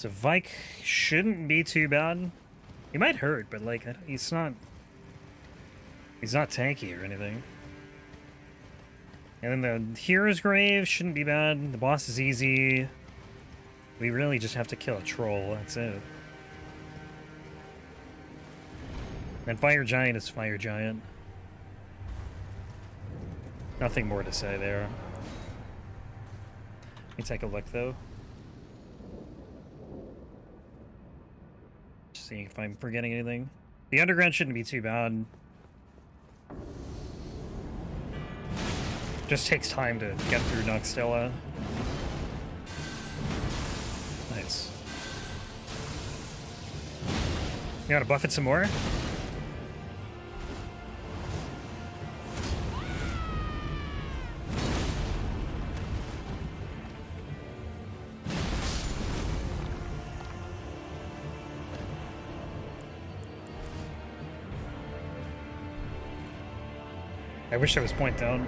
So Vyke shouldn't be too bad. He might hurt, but like he's not tanky or anything. And then the Hero's Grave shouldn't be bad. The boss is easy. We really just have to kill a troll, that's it. And Fire Giant is Fire Giant. Nothing more to say there. Let me take a look though. See if I'm forgetting anything. The underground shouldn't be too bad. Just takes time to get through Nokstella. Nice. You gotta buff it some more? I wish there was point down.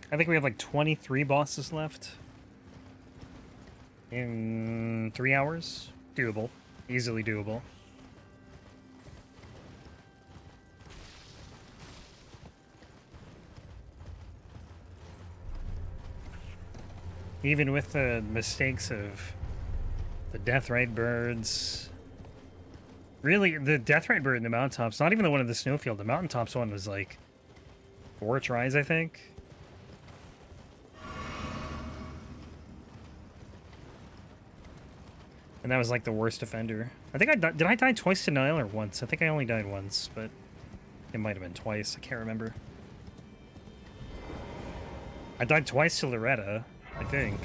I think we have like 23 bosses left. In 3 hours? Doable. Easily doable. Even with the mistakes of the Deathrite birds. Really, the Deathrite bird in the mountaintops, not even the one in the snowfield, the mountaintops one was like 4 tries, I think. And that was like the worst offender. I think did I die twice to Nile or once? I think I only died once, but it might have been twice. I can't remember. I died twice to Loretta, I think.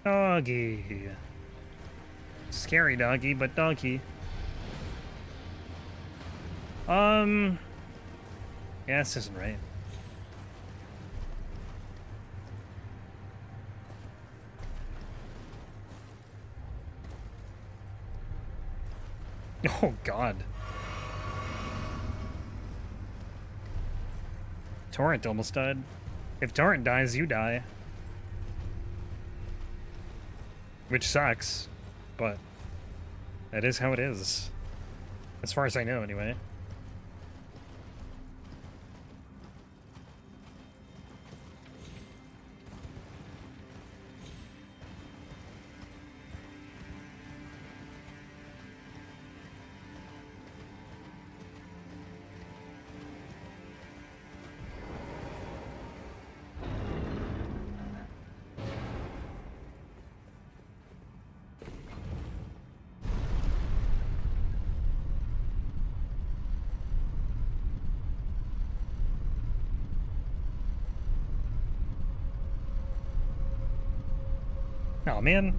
Doggy. Scary doggy, but doggy. Yeah, this isn't right. Oh, God. Torrent almost died. If Torrent dies, you die. Which sucks, but that is how it is. As far as I know, anyway. Oh, man.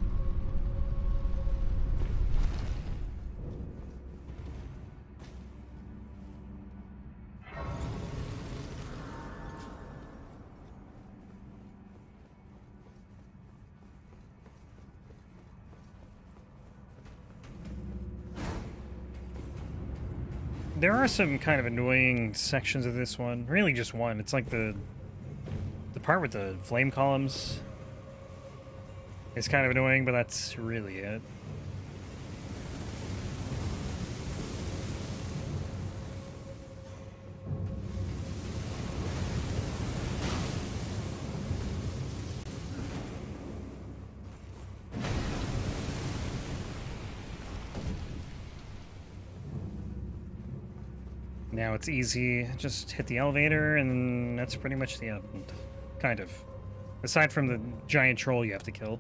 There are some kind of annoying sections of this one. Really just one. It's like the part with the flame columns. It's kind of annoying, but that's really it. Now it's easy. Just hit the elevator, and that's pretty much the end. Kind of. Aside from the giant troll you have to kill.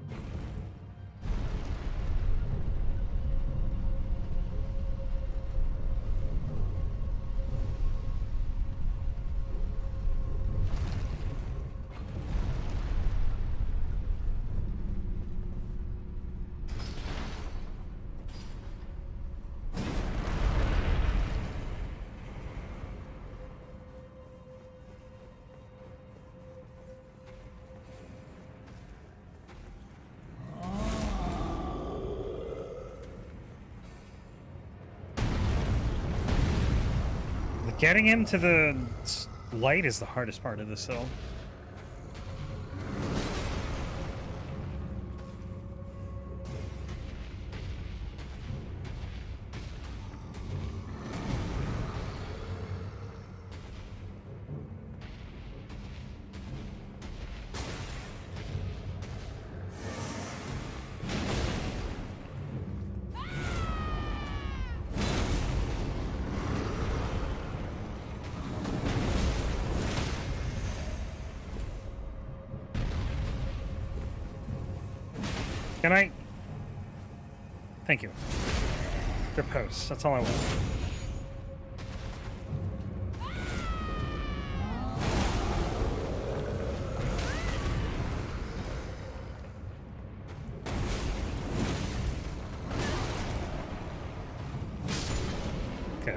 Getting him to the light is the hardest part of this, though. Can I? Thank you. Your posts. That's all I want. Okay.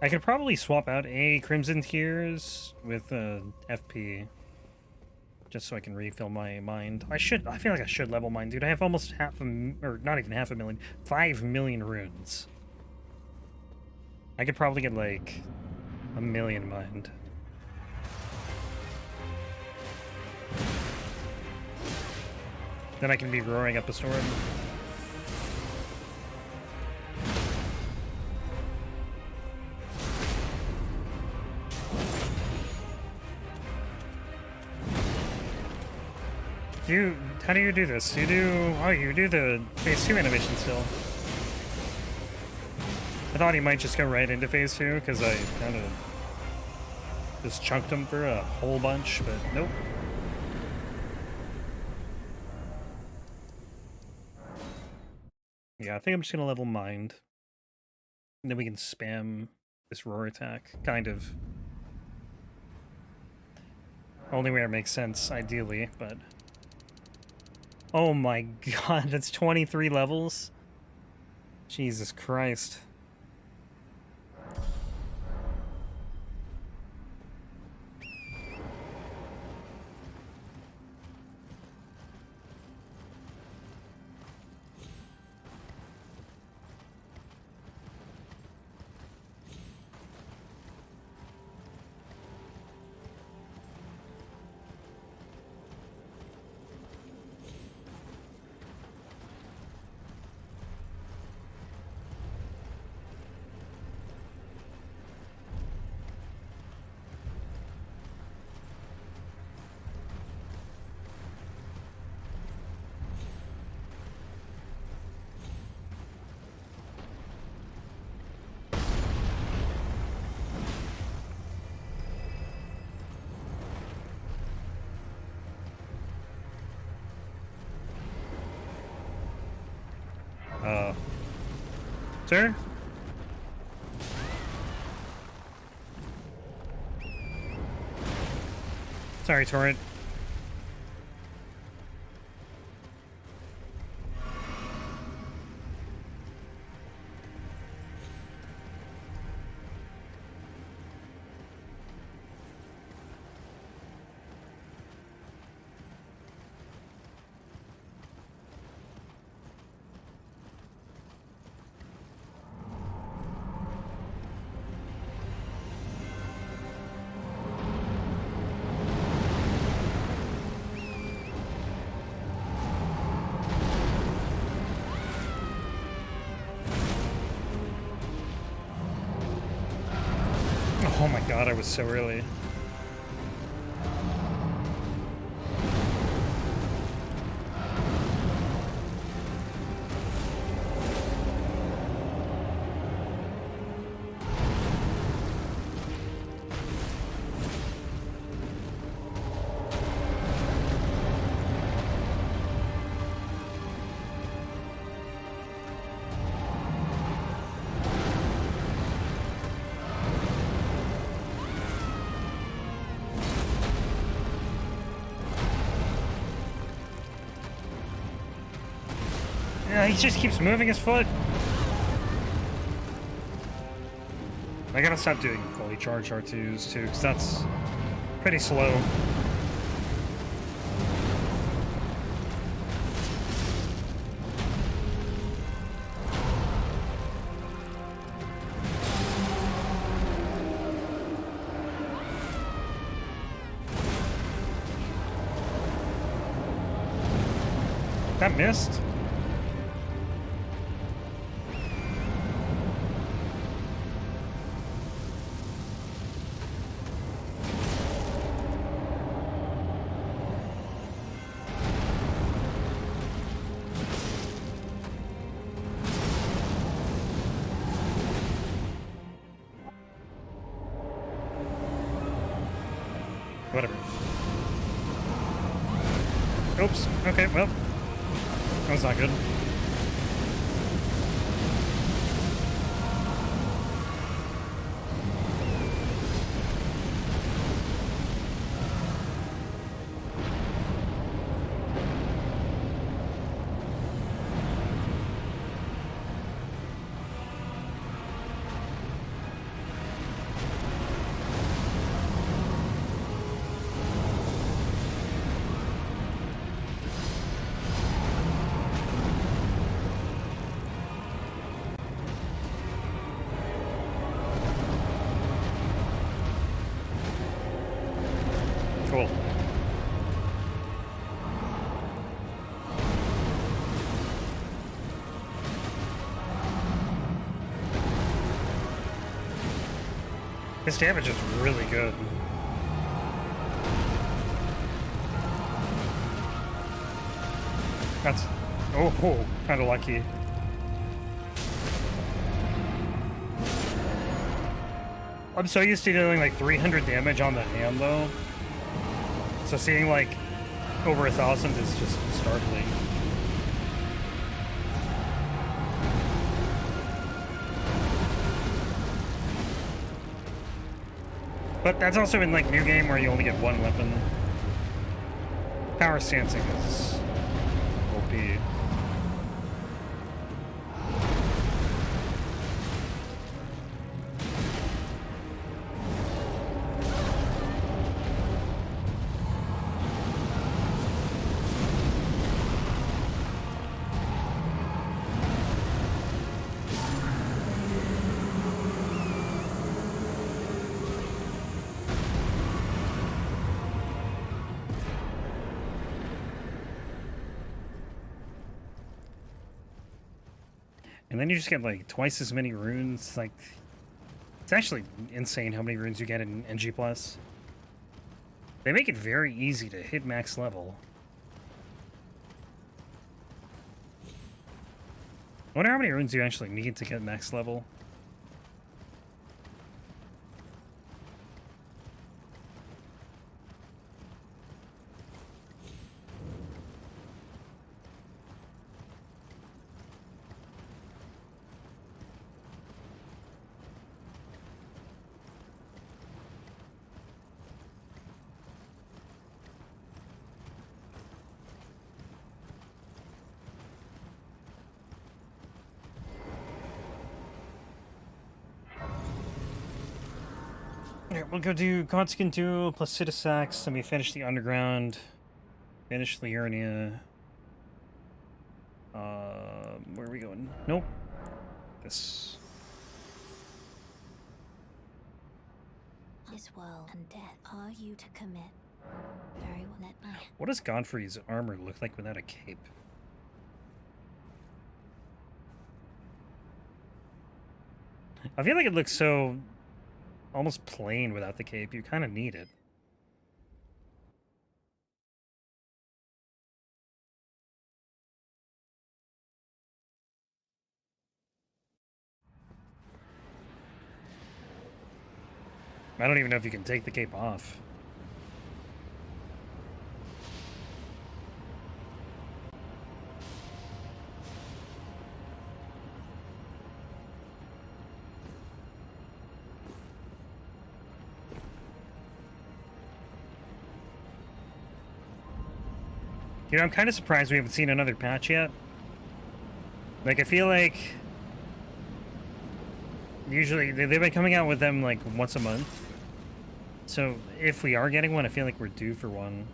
I could probably swap out a Crimson Tears with a FP, just so I can refill my mind. I feel like I should level mine, dude. I have almost or not even 500,000, 5 million runes. I could probably get like 1 million mind. Then I can be roaring up a storm. How do you do this? You do the phase 2 animation still. I thought he might just go right into phase 2 because I kind of just chunked him for a whole bunch, but nope. Yeah, I think I'm just gonna level mind. And then we can spam this roar attack, kind of. Only where it makes sense, ideally, but... Oh my god, that's 23 levels? Jesus Christ. Sir? Sorry, Torrent. Oh my god, I was so early. He just keeps moving his foot. I gotta stop doing fully charged R2s too, because that's pretty slow. That missed. Whatever. Oops. Okay, well. That was not good. Cool. His damage is really good. That's... oh, kind of lucky. I'm so used to doing like 300 damage on the hand though. So seeing like over 1,000 is just startling. But that's also in like new game where you only get one weapon. Power stancing is OP. And then you just get like twice as many runes. Like, it's actually insane how many runes you get in NG+. They make it very easy to hit max level. I wonder how many runes you actually need to get max level. Alright, we'll go do Godskin Duo, Placidusax, then we finish the Underground, finish Liurnia. Where are we going? Nope. This. This world and death are you to commit? Very well, let me. What does Godfrey's armor look like without a cape? I feel like it looks so almost plain without the cape. You kind of need it. I don't even know if you can take the cape off. You know, I'm kind of surprised we haven't seen another patch yet. Like, I feel like usually they've been coming out with them like once a month. So if we are getting one, I feel like we're due for one.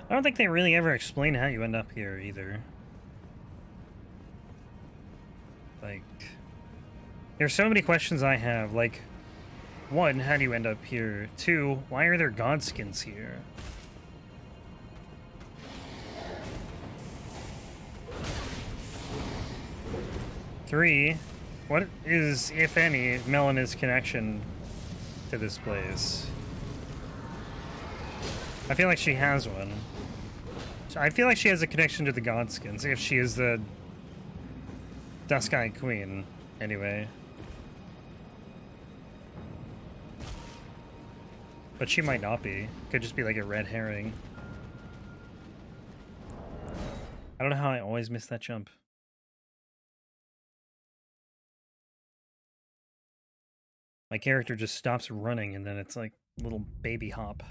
I don't think they really ever explain how you end up here either. Like, there's so many questions I have. Like, one, how do you end up here? Two, why are there Godskins here? Three, what is, if any, Melina's connection to this place? I feel like she has one. I feel like she has a connection to the Godskins, if she is the Dusk-Eyed Queen, anyway. But she might not be. Could just be like a red herring. I don't know how I always miss that jump. My character just stops running and then it's like a little baby hop.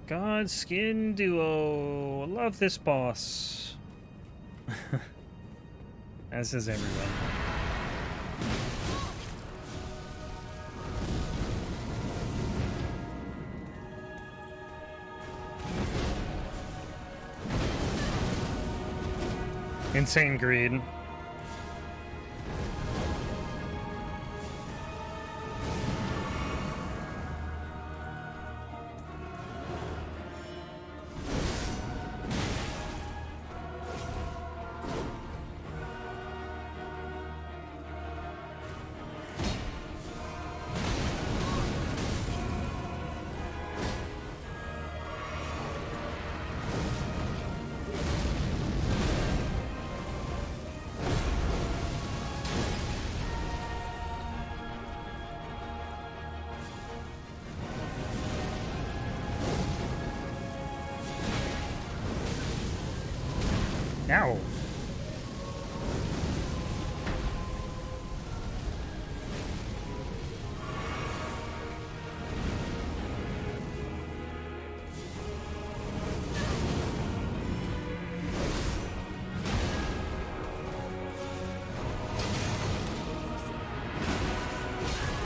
Godskin Duo. Love this boss. As does everyone. Insane greed. Ow.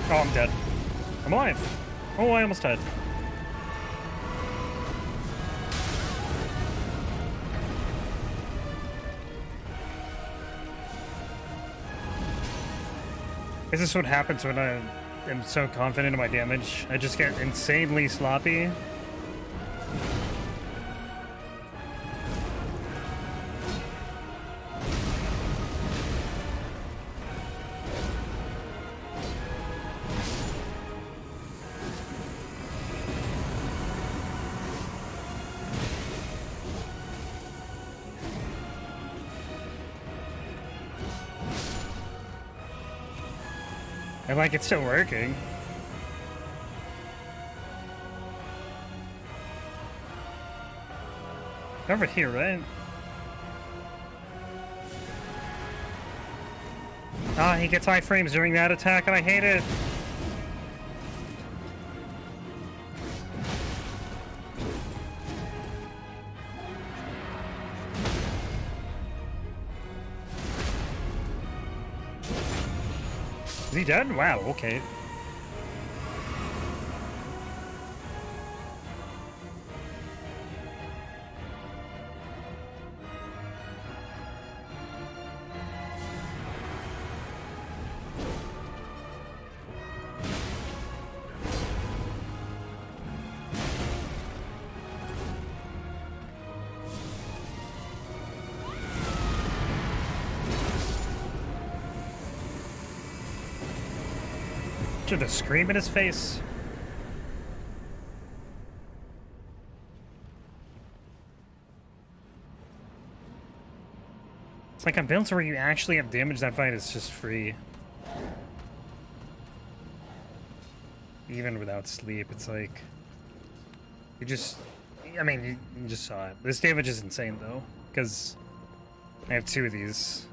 Oh, I'm dead. I'm alive. Oh, I almost died. Is this what happens when am so confident in my damage. I just get insanely sloppy. And like it's still working. Over here, right? Ah, he gets high frames during that attack and I hate it. Is he dead? Wow, okay. To the scream in his face. It's like on builds where you actually have damage that fight is just free. Even without sleep, it's like you just, I mean, you just saw it. This damage is insane though, because I have 2 of these.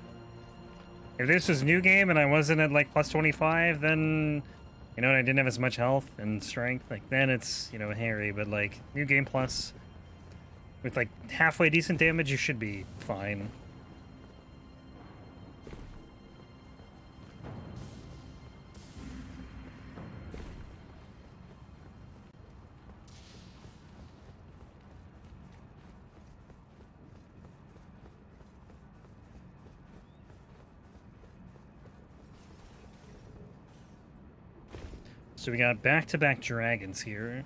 If this was new game and I wasn't at like plus 25, then you know, and I didn't have as much health and strength, like then it's, you know, hairy, but like new game plus with like halfway decent damage, you should be fine. So we got back-to-back dragons here.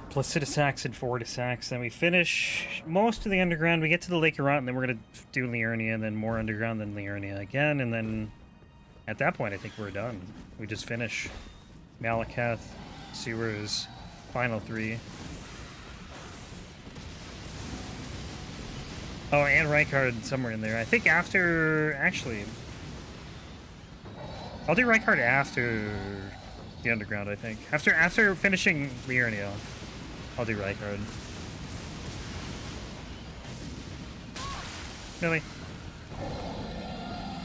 Placidusax and Fortissax. Then we finish most of the underground. We get to the Lake Rot, and then we're going to do Liurnia, and then more underground than Liurnia again. And then at that point, I think we're done. We just finish Malakath, Sewers, final 3. Oh, and Rykard somewhere in there. I think after... Actually... I'll do Rykard after the underground, I think. After finishing Liurnia, I'll do Rykard. Really?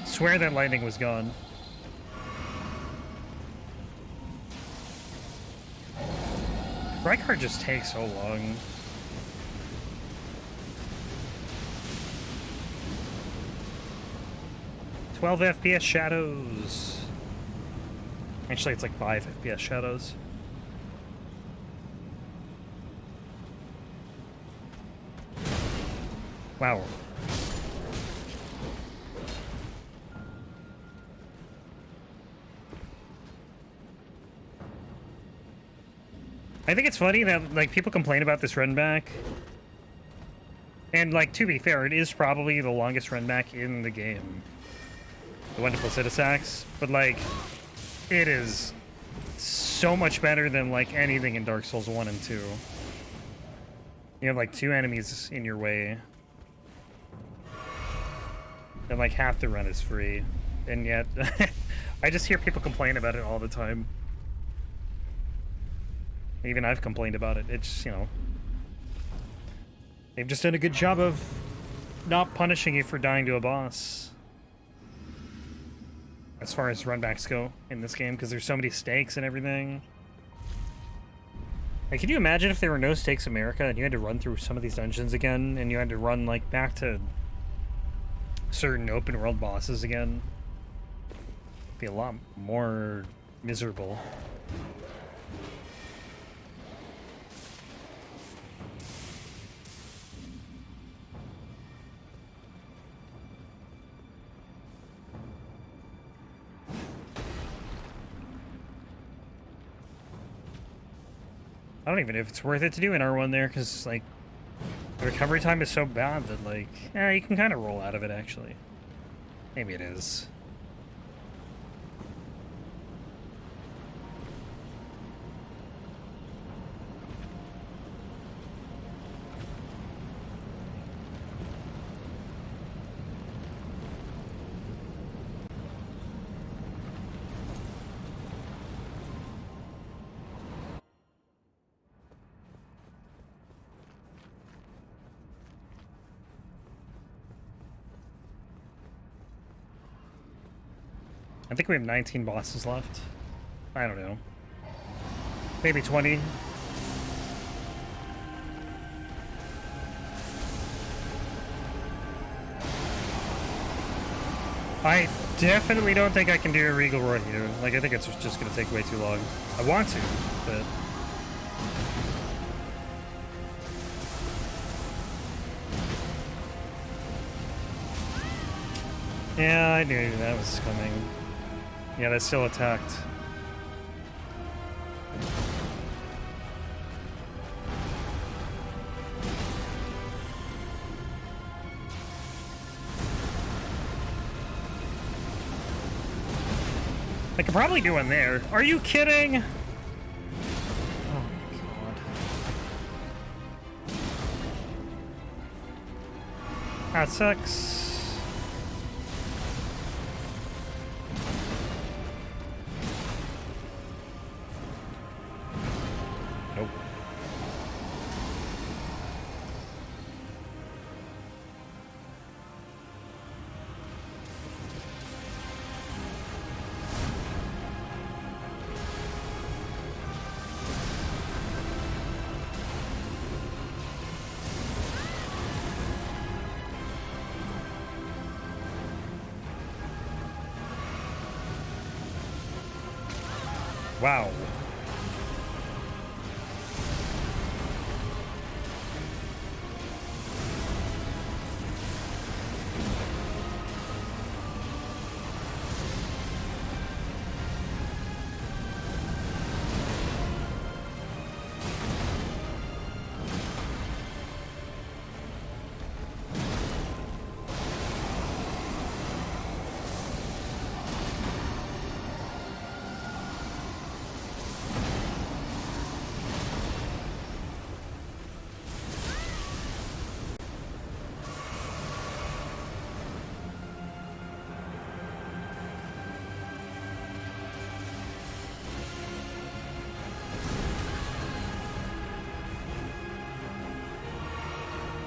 Swear that lightning was gone. Rykard just takes so long. "12 FPS shadows." Actually, it's like 5 FPS shadows. Wow. I think it's funny that, like, people complain about this run back. And, like, to be fair, it is probably the longest run back in the game. The one to Placidusax. But, like, it is so much better than, like, anything in Dark Souls 1 and 2. You have, like, 2 enemies in your way. And, like, half the run is free. And yet, I just hear people complain about it all the time. Even I've complained about it. It's, you know... They've just done a good job of not punishing you for dying to a boss. As far as runbacks go in this game, because there's so many stakes and everything. Like, can you imagine if there were no stakes in Marika and you had to run through some of these dungeons again, and you had to run, like, back to certain open world bosses again? It'd be a lot more miserable. I don't even know if it's worth it to do an R1 there, because, like, the recovery time is so bad that, like, you can kind of roll out of it, actually. Maybe it is. I think we have 19 bosses left. I don't know. Maybe 20. I definitely don't think I can do a Regal Roar here. Like, I think it's just going to take way too long. I want to, but... Yeah, I knew that was coming. Yeah, that still attacked. I could probably do one there. Are you kidding? Oh my god. That sucks. Nope. Wow.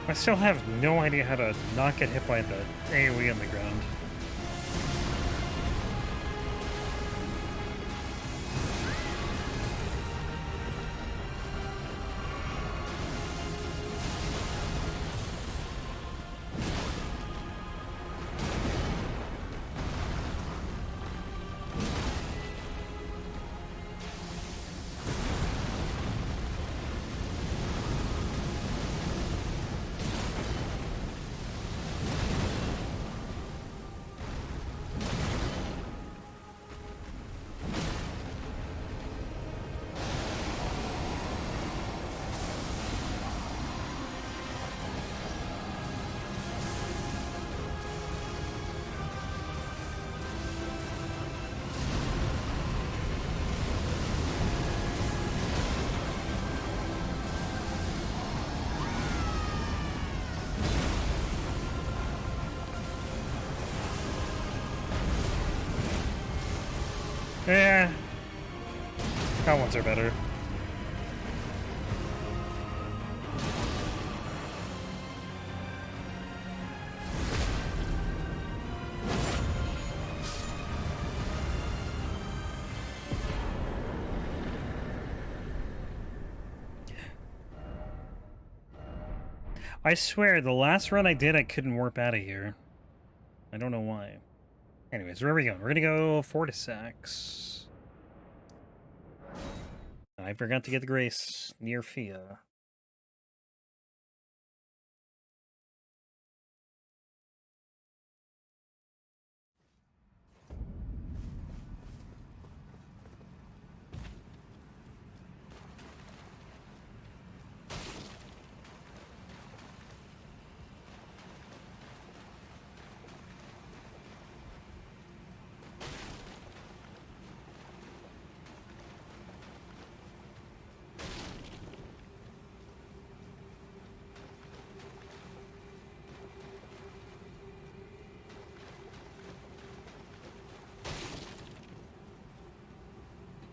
I still have no idea how to not get hit by the AoE on the ground. Yeah. That ones are better. I swear, the last run I did, I couldn't warp out of here. I don't know why. Anyways, where are we going? We're gonna go Fortissax. I forgot to get the Grace near Fia.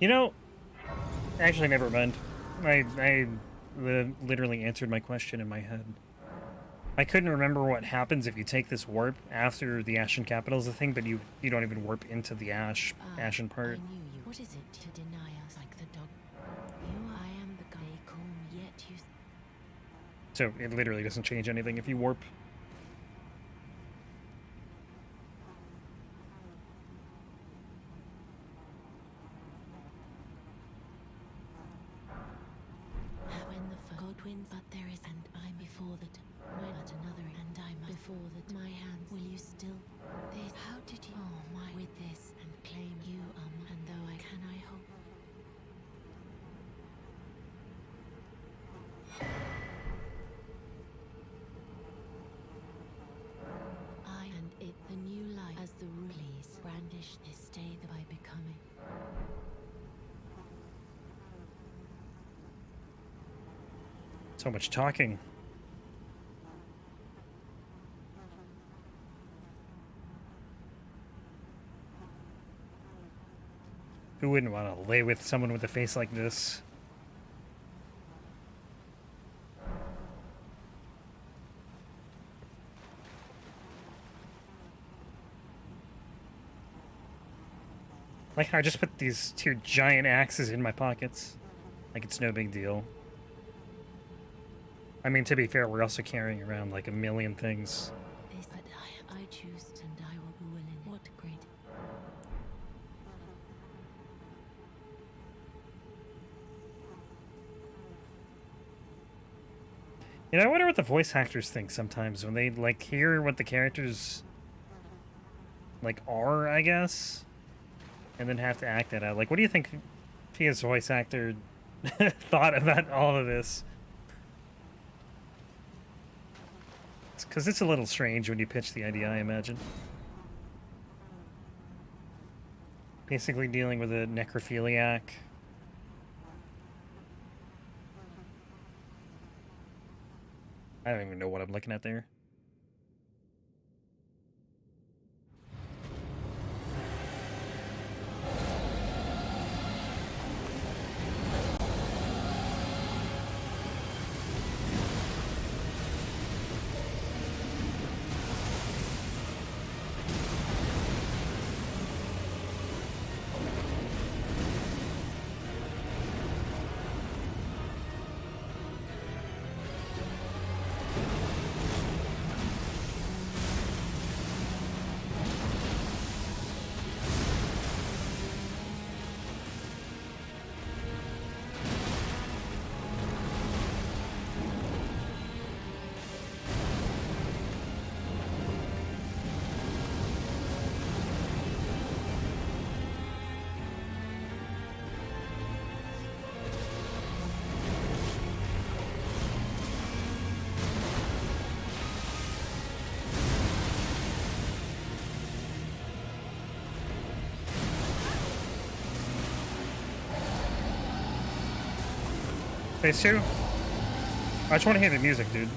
You know, actually, never mind. I literally answered my question in my head. I couldn't remember what happens if you take this warp after the Ashen Capital is a thing, but you don't even warp into the Ashen part. I knew you. What is it to deny us like the dog? I am the guy calm, yet you. So it literally doesn't change anything if you warp. When the Godwins, but there is, and I'm before that. When at another, and I'm before that. My hands, will you still? This, how did you? Oh my, with this, and claim you, and though I can, I hope. I and it, the new light, as the rulies brandish this stay that by becoming. So much talking. Who wouldn't want to lay with someone with a face like this? Like how I just put these two giant axes in my pockets. Like it's no big deal. I mean, to be fair, we're also carrying around like a million things. This, but I choose, and I will be willing. What great. You know, I wonder what the voice actors think sometimes when they like hear what the characters like are, I guess, and then have to act that out. Like, what do you think Fia's voice actor thought about all of this? Because it's a little strange when you pitch the idea, I imagine. Basically dealing with a necrophiliac. I don't even know what I'm looking at there. Phase 2? I just want to hear the music, dude.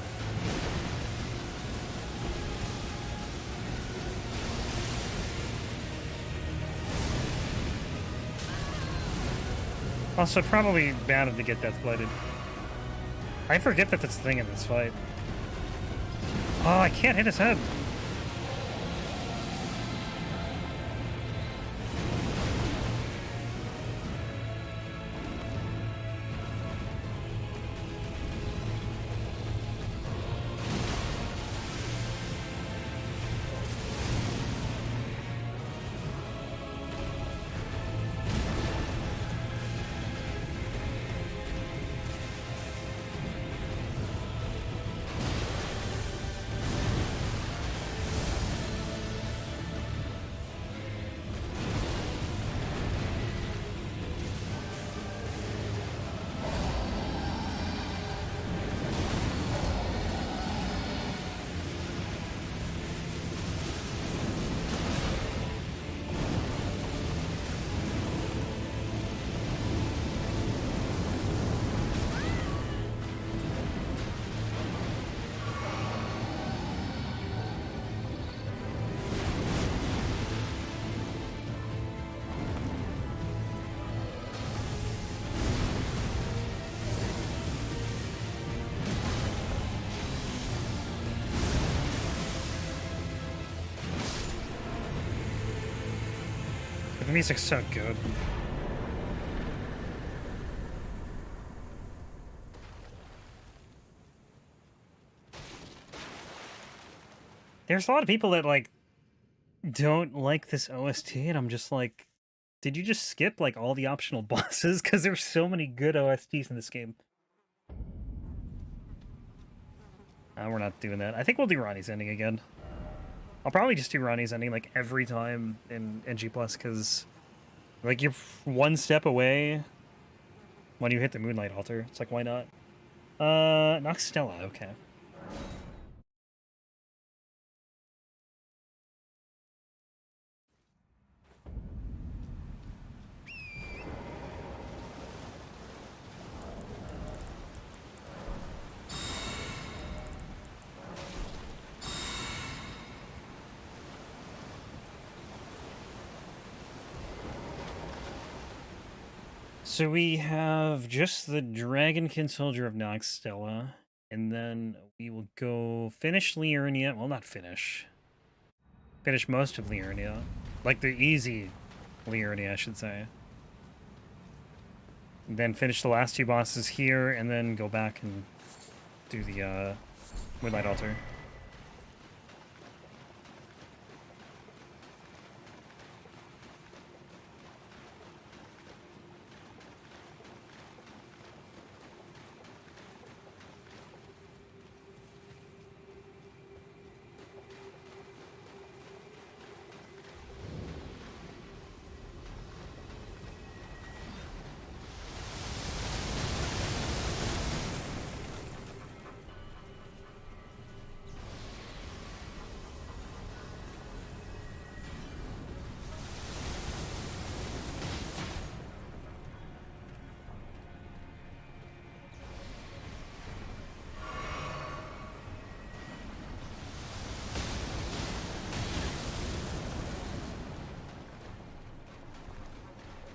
Also, probably bound to get death blighted. I forget that that's the thing in this fight. Oh, I can't hit his head. The music's so good. There's a lot of people that, like, don't like this OST, and I'm just like, did you just skip, like, all the optional bosses? Because there's so many good OSTs in this game. We're not doing that. I think we'll do Ronnie's ending again. I'll probably just do Ronnie's ending, like, every time in NG+, because, like, you're one step away when you hit the Moonlight Altar. It's like, why not? Nokstella, okay. So we have just the Dragonkin Soldier of Nokstella, and then we will go finish Liurnia. Well, not finish. Finish most of Liurnia. Like the easy Liurnia, I should say. And then finish the last two bosses here, and then go back and do the Moonlight Altar.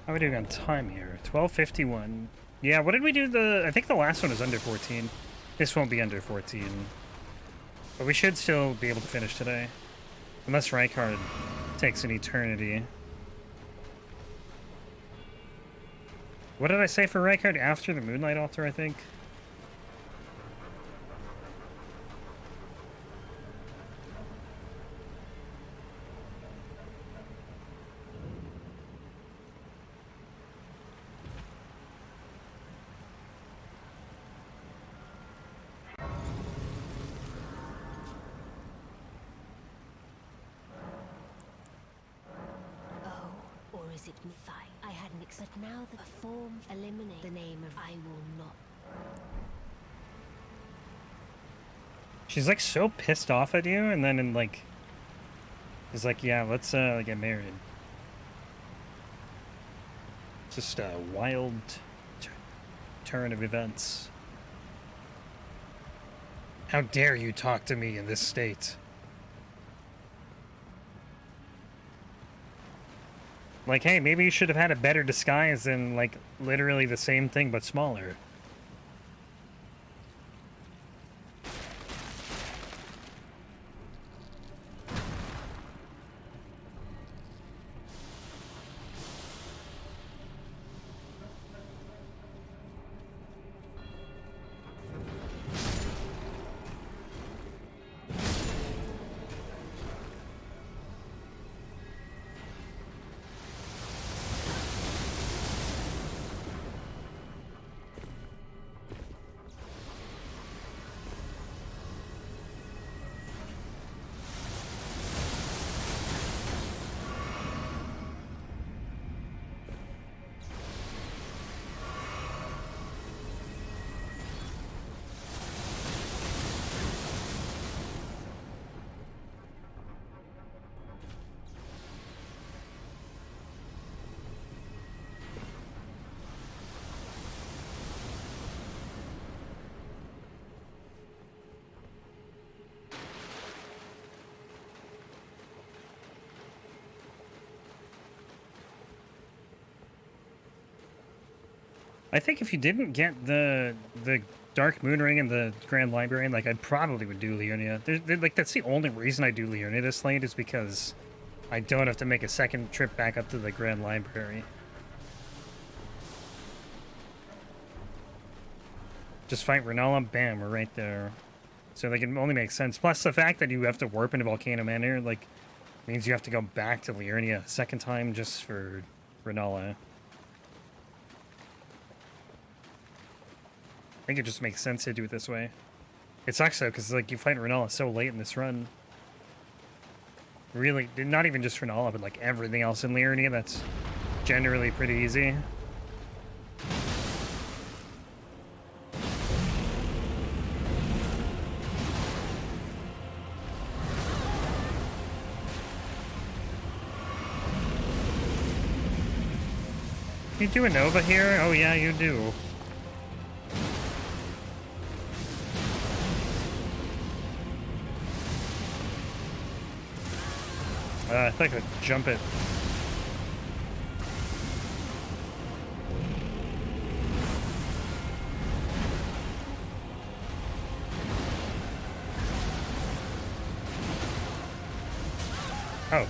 How are we doing on time here? 12:51. Yeah, what did we do? I think the last one was under 14. This won't be under 14. But we should still be able to finish today. Unless Rykard takes an eternity. What did I say for Rykard? After the Moonlight Altar, I think? Is it Vyke? I hadn't but now the form eliminate the name of I will not. She's like so pissed off at you, and then in like is like, yeah, let's get married. Just a wild turn of events. How dare you talk to me in this state? Like, hey, maybe you should have had a better disguise than, like, literally the same thing but smaller. I think if you didn't get the Dark Moon Ring and the Grand Librarian, like, I probably would do Liurnia. Like, that's the only reason I do Liurnia this late, is because I don't have to make a second trip back up to the Grand Library. Just fight Rennala, bam, we're right there. So like, it only makes sense. Plus the fact that you have to warp into Volcano Manor, like, means you have to go back to Liurnia a second time just for Rennala. I think it just makes sense to do it this way. It sucks though, because like you fight Rennala so late in this run. Really, not even just Rennala, but like everything else in Liurnia, that's generally pretty easy. You do a Nova here? Oh yeah, you do. I think I could jump it. Oh.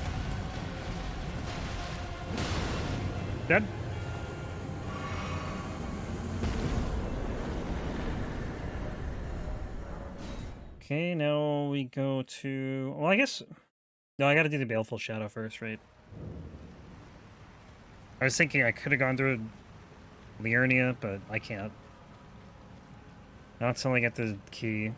Dead? Okay, now we go to... Well, I guess... No, I gotta do the Baleful Shadow first, right? I was thinking I could have gone through Liurnia, but I can't. Not until I get the key.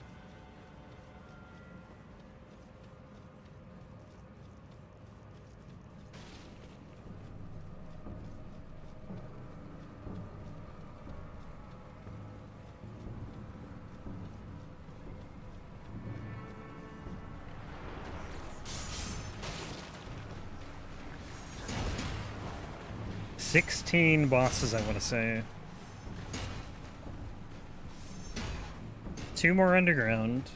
$16 bosses, I want to say. 2 more underground.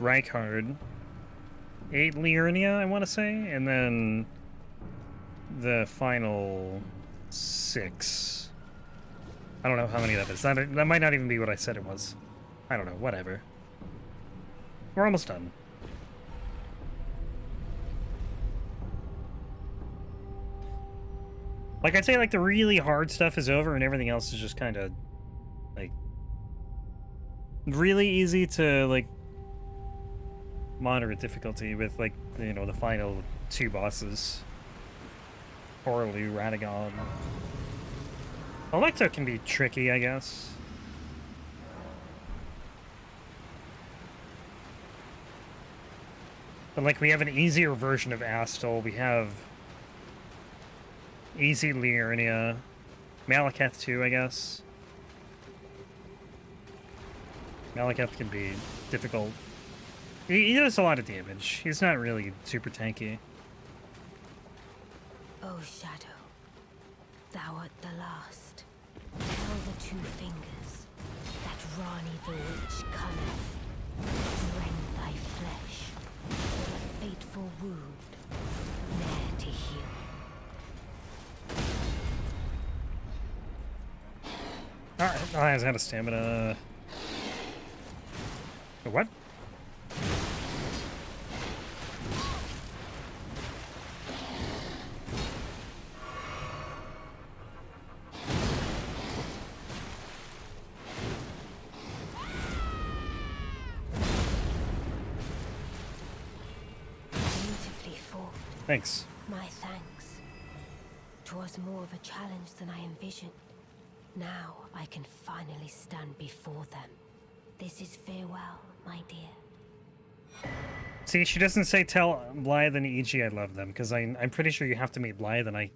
Rykard. 8 Liurnia, I want to say, and then the final 6. I don't know how many that is. That might not even be what I said it was. I don't know, whatever. We're almost done. Like, I'd say, like, the really hard stuff is over and everything else is just kind of, like, really easy to, like, moderate difficulty with, like, you know, the final 2 bosses. Horlu, Radagon. Electo can be tricky, I guess. But, like, we have an easier version of Astel. We have easy Liurnia. Malekith too, I guess. Malekith can be difficult. He does a lot of damage. He's not really super tanky. O Shadow, thou art the last. Tell the 2 fingers that Rani the Witch cometh. Rend thy flesh with a fateful wound, ne'er to heal. Alright, oh, I was out of stamina. What? Beautifully fought. Thanks. My thanks. 'Twas more of a challenge than I envisioned. Now I can finally stand before them. This is farewell, my dear. See, she doesn't say tell Blythe and EG I love them, because I'm pretty sure you have to meet Blythe, and I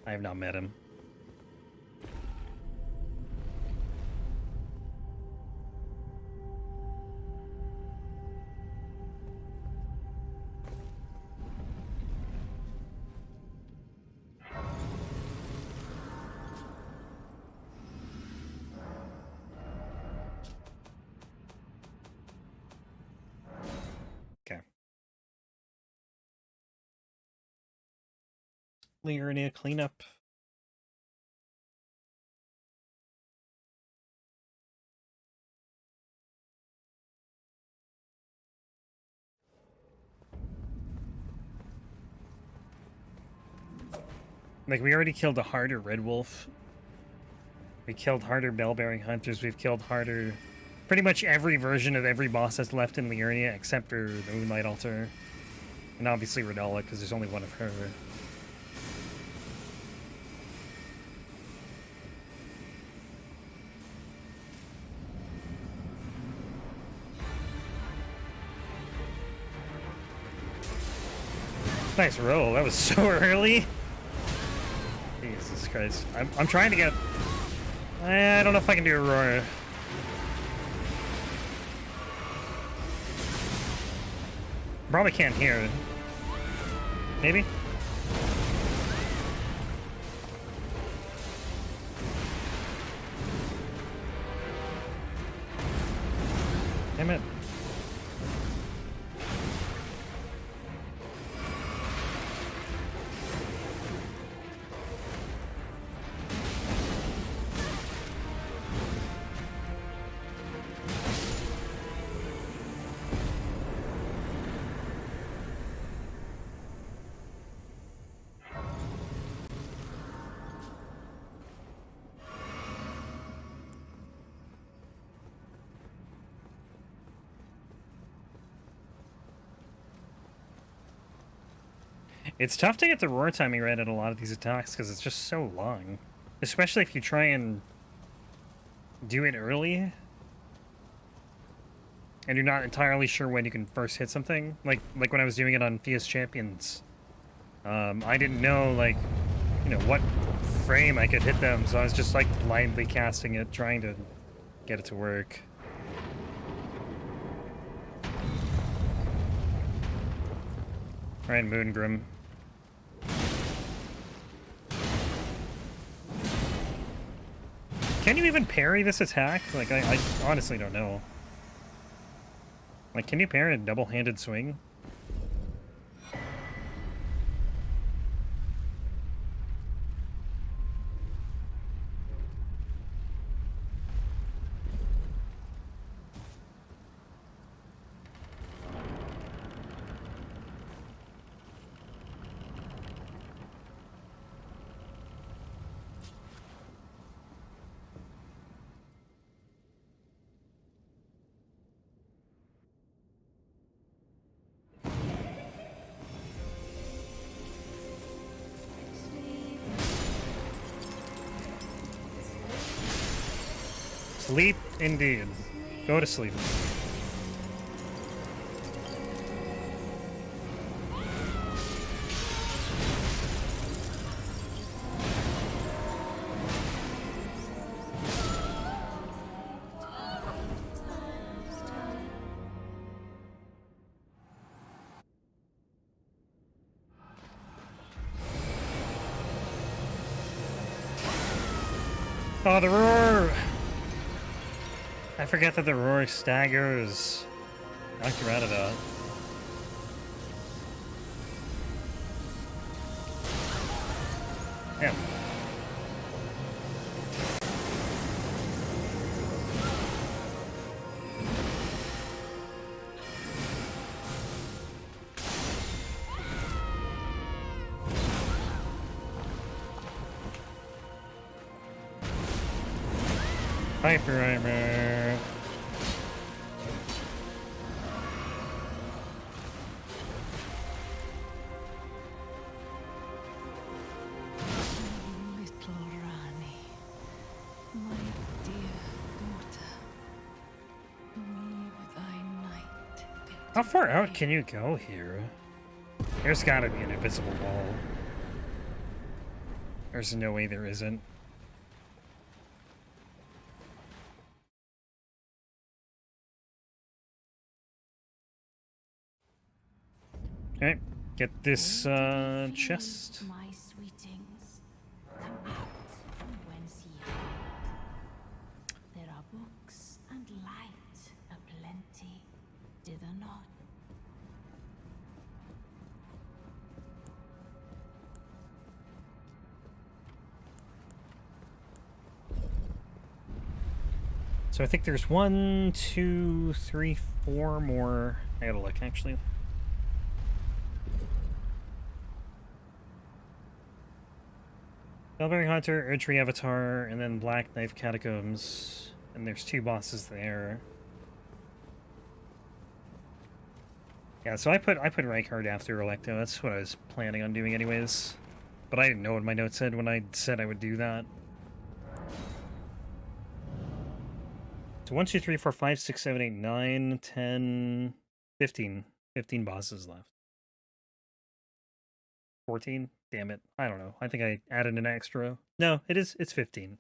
have not met him. Okay. Liurnia cleanup. Like, we already killed a harder Red Wolf. We killed harder Bell-Bearing Hunters. We've killed harder... Pretty much every version of every boss that's left in Liurnia, except for the Moonlight Altar. And obviously Rennala, because there's only one of her. Nice roll. That was so early. Jesus Christ. I'm trying to get... I don't know if I can do Aurora. Probably can't hear it. Maybe? Damn it. It's tough to get the roar timing right at a lot of these attacks because it's just so long. Especially if you try and do it early. And you're not entirely sure when you can first hit something. Like when I was doing it on Fia's Champions. I didn't know, like, you know, what frame I could hit them. So I was just, like, blindly casting it, trying to get it to work. Alright, Moongrim. Can you even parry this attack? Like, I honestly don't know. Like, can you parry a double-handed swing? Sleep, indeed. Go to sleep. Oh, the roar! I forget that the roar staggers. Knocked you out of that. Damn. Hyper armor. Little Rani, my dear daughter, weave thy night. How far out can you go here? There's gotta be an invisible wall. There's no way there isn't. Okay, get this chest. My sweetings, come out from whence ye hide. There are books and light aplenty, dither not. So I think there's 1, 2, 3, 4 more. I gotta look actually. Bellbearing Hunter, Erdtree Avatar, and then Black Knife Catacombs. And there's 2 bosses there. Yeah, so I put Rykard after Electo. That's what I was planning on doing anyways. But I didn't know what my notes said when I said I would do that. So 1, 2, 3, 4, 5, 6, 7, 8, 9, 10, 15. 15 bosses left. 14? Damn it. I don't know. I think I added an extra. No, it's 15.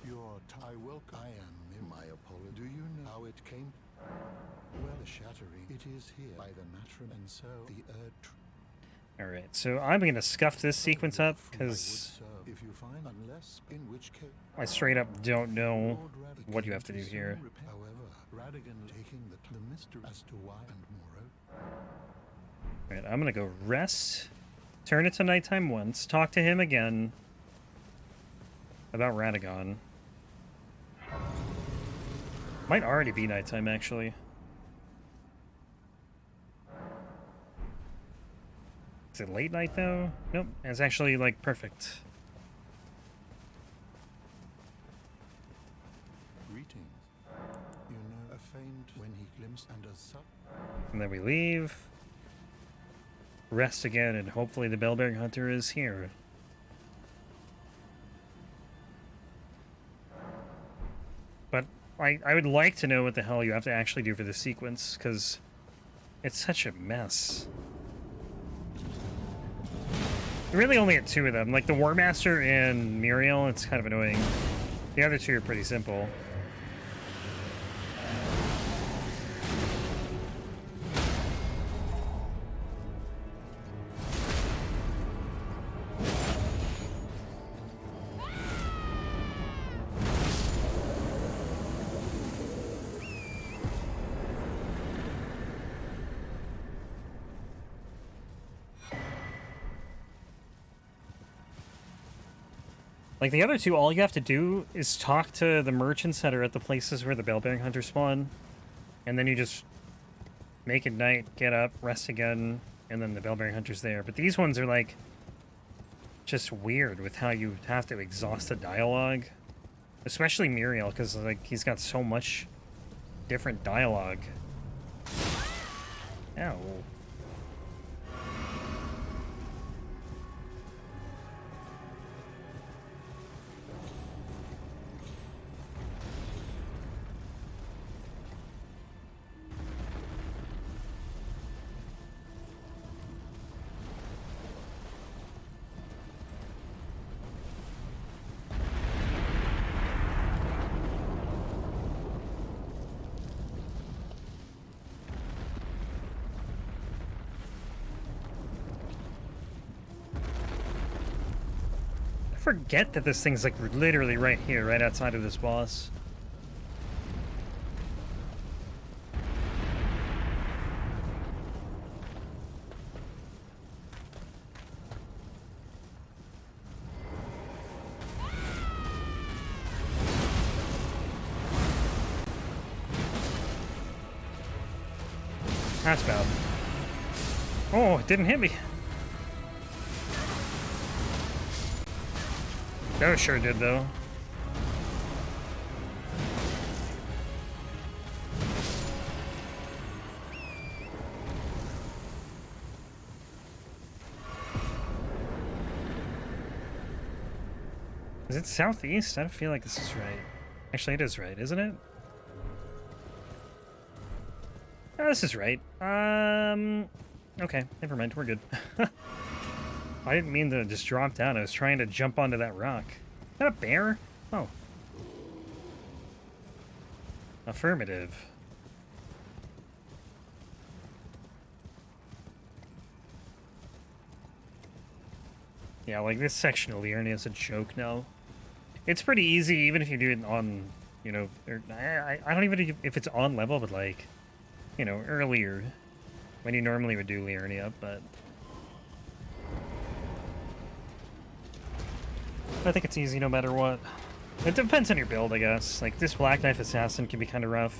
Your tie welcome. I am in my apology. Do you know how it came? Well, the shattering. It is here by the natural, and so the Erdtree. Alright, so I'm going to scuff this sequence up, because if you find, unless, in which case, I straight up don't know what you have to do here. However, Radagon taking the mystery as to why and more. Alright, I'm going to go rest, turn it to nighttime once, talk to him again about Radagon. Might already be nighttime, actually. Is it late night, though? Nope, it's actually, like, perfect. Greetings. You know, a faint when he glimpsed and as such. And then we leave. Rest again, and hopefully the Bellbearing Hunter is here. But I would like to know what the hell you have to actually do for this sequence, because it's such a mess. You really only had 2 of them. Like the War Master and Muriel, it's kind of annoying. The other 2 are pretty simple. Like, the other 2, all you have to do is talk to the merchants that are at the places where the Bellbearing Hunters spawn. And then you just make it night, get up, rest again, and then the Bellbearing Hunter's there. But these ones are, like, just weird with how you have to exhaust the dialogue. Especially Muriel, because, like, he's got so much different dialogue. Ow. Forget that this thing's like literally right here, right outside of this boss. That's bad. Oh, it didn't hit me. That sure did, though. Is it southeast? I don't feel like this is right. Actually, it is right, isn't it? Oh, this is right. Okay, never mind. We're good. I didn't mean to just drop down. I was trying to jump onto that rock. Is that a bear? Oh. Affirmative. Yeah, like this section of Liurnia is a joke now. It's pretty easy, even if you do it on, you know, I don't even know if it's on level, but like, you know, earlier when you normally would do Liurnia, but I think it's easy no matter what. It depends on your build, I guess. Like, this Black Knife Assassin can be kind of rough.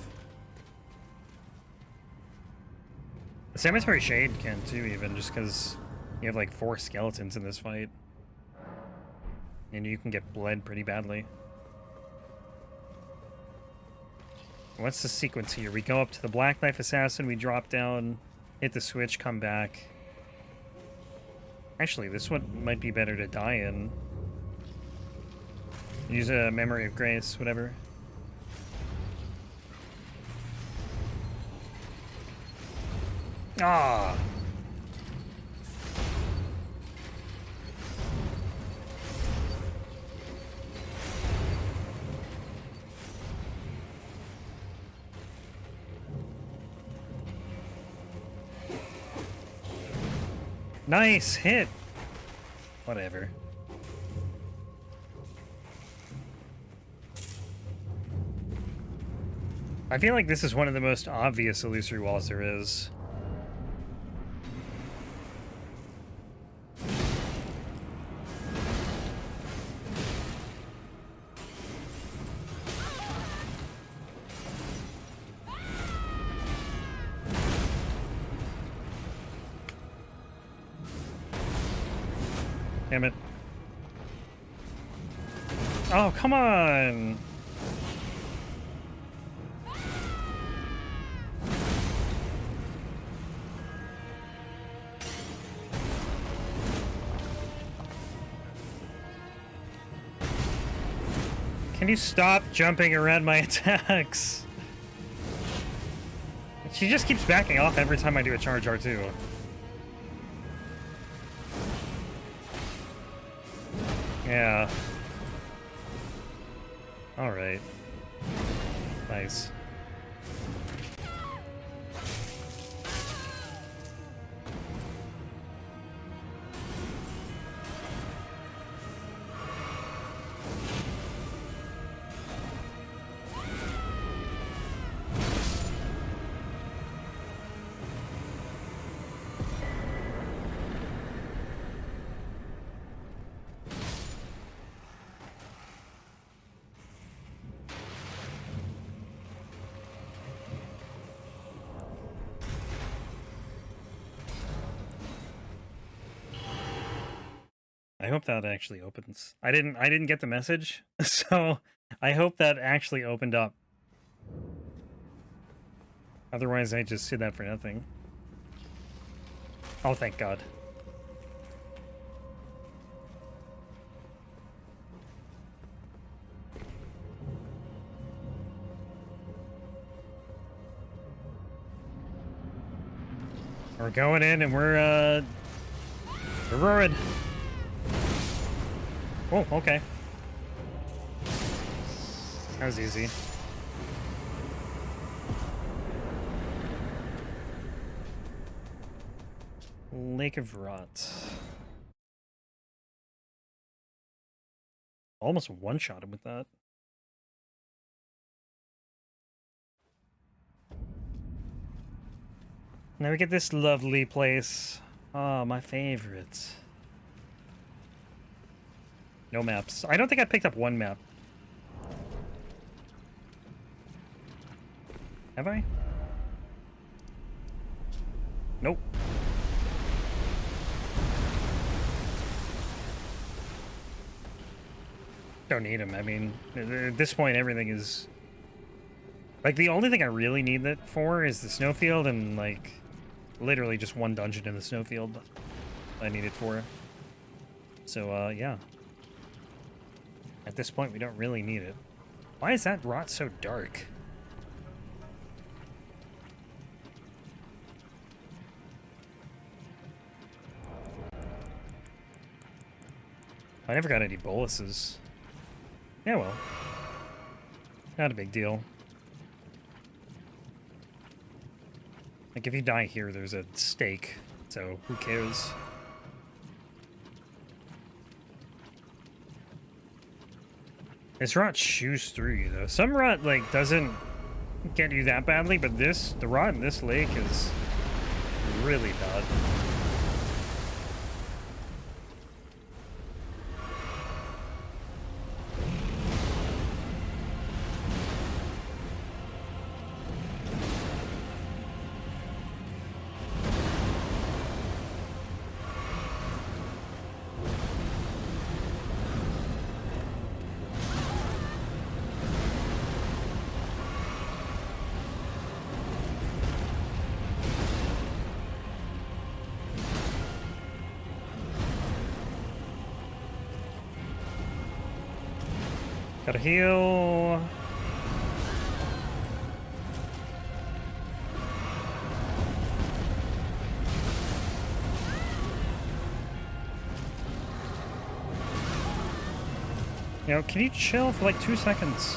Cemetery Shade can too, even just because you have like 4 skeletons in this fight. And you can get bled pretty badly. What's the sequence here? We go up to the Black Knife Assassin, we drop down, hit the switch, come back. Actually, this one might be better to die in. Use a Memory of Grace, whatever. Ah! Nice hit! Whatever. I feel like this is one of the most obvious illusory walls there is. Damn it. Oh, come on! Can you stop jumping around my attacks? She just keeps backing off every time I do a charge R2. Yeah. Alright. Nice. I hope that actually opens. I didn't get the message, so I hope that actually opened up. Otherwise, I just did that for nothing. Oh, thank God. We're going in and we're roaring. Oh, okay. That was easy. Lake of Rot. Almost one-shot him with that. Now we get this lovely place. Oh, my favorite. No maps. I don't think I picked up one map. Have I? Nope. Don't need them. I mean, at this point, everything is... Like, the only thing I really need that for is the snowfield and, like, literally just one dungeon in the snowfield I need it for. So, yeah. At this point, we don't really need it. Why is that rot so dark? I never got any boluses. Yeah, well. Not a big deal. Like, if you die here, there's a stake, so who cares? This rot shoots through you, though. Some rot, like, doesn't get you that badly, but the rot in this lake is really bad. Gotta heal. You know, can you chill for like 2 seconds?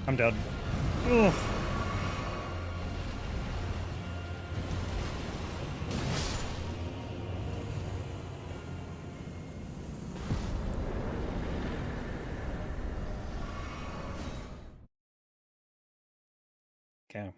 I'm dead. Ugh. Okay.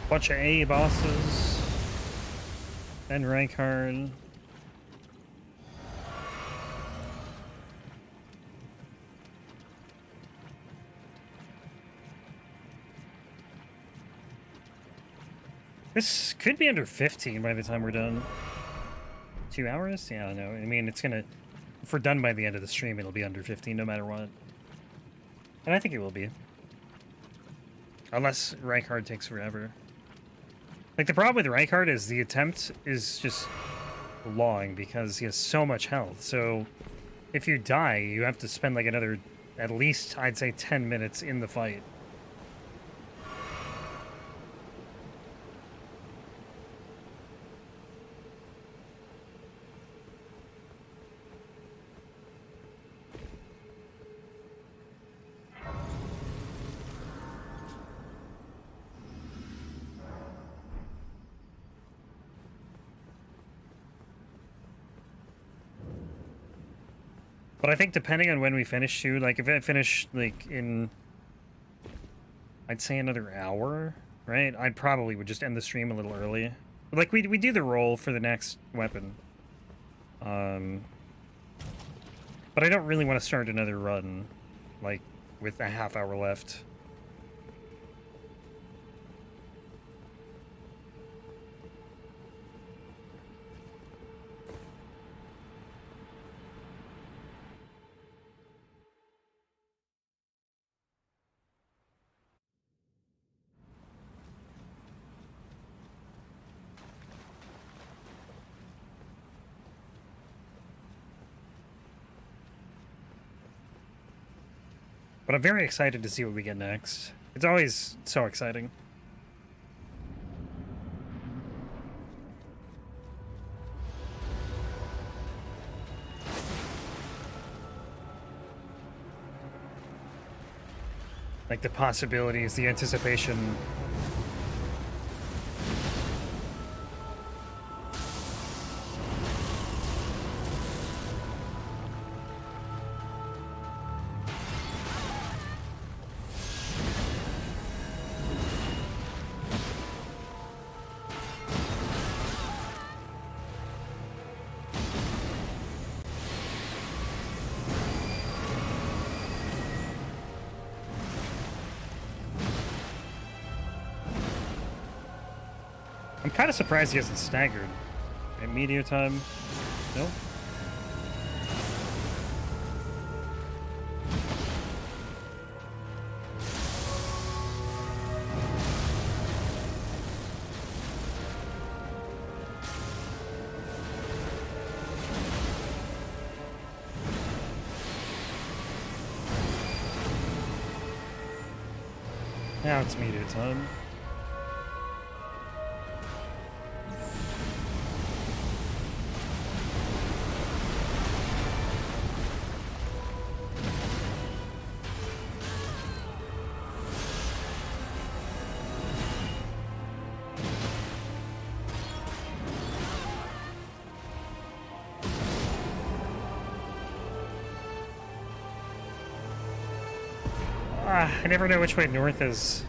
Bunch of A bosses. And rank hard. This could be under 15 by the time we're done. 2 hours? Yeah, I don't know. I mean, it's gonna... If we're done by the end of the stream, it'll be under 15 no matter what. And I think it will be. Unless Reinhardt takes forever. Like, the problem with Reinhardt is the attempt is just long because he has so much health. So, if you die, you have to spend like another, at least, I'd say 10 minutes in the fight. But I think depending on when we finish too, like if I finish like in, I'd say another hour, right? I'd probably would just end the stream a little early. Like we do the roll for the next weapon. But I don't really want to start another run, like with a half hour left. But I'm very excited to see what we get next. It's always so exciting. Like the possibilities, the anticipation. I'm kind of surprised he hasn't staggered. At media time, no? Now it's media time. I never know which way north is.